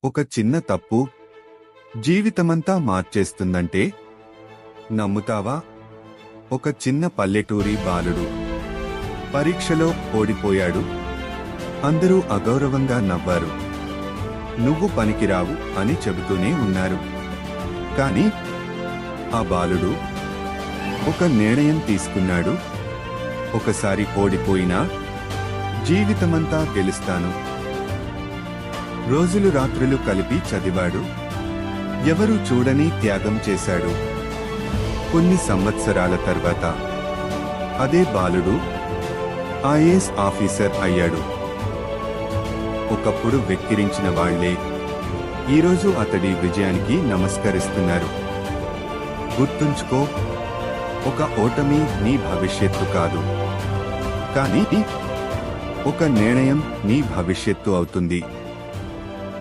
ఒక చిన్న తప్పు జీవితమంతా మార్చేస్తుందంటే నమ్ముతావా? ఒక చిన్న పల్లెటూరి బాలుడు పరీక్షలో ఓడిపోయాడు. అందరూ అగౌరవంగా నవ్వారు. నువ్వు పనికిరావు అని చెబుతూనే ఉన్నారు. కాని ఆ బాలుడు ఒక నిర్ణయం తీసుకున్నాడు. ఒకసారి ఓడిపోయినా జీవితమంతా గెలుస్తాను. రోజులు రాత్రులు కలిపి చదివాడు. ఎవరూ చూడని త్యాగం చేశాడు. కొన్ని సంవత్సరాల తర్వాత అదే బాలుడు ఐఏఎస్ ఆఫీసర్ అయ్యాడు. ఒకప్పుడు వెక్కిరించిన వాళ్లే ఈరోజు అతడి విజయానికి నమస్కరిస్తున్నారు. గుర్తుంచుకో, ఒక ఓటమి నీ భవిష్యత్తు కాదు, కానీ ఒక నిర్ణయం నీ భవిష్యత్తు అవుతుంది.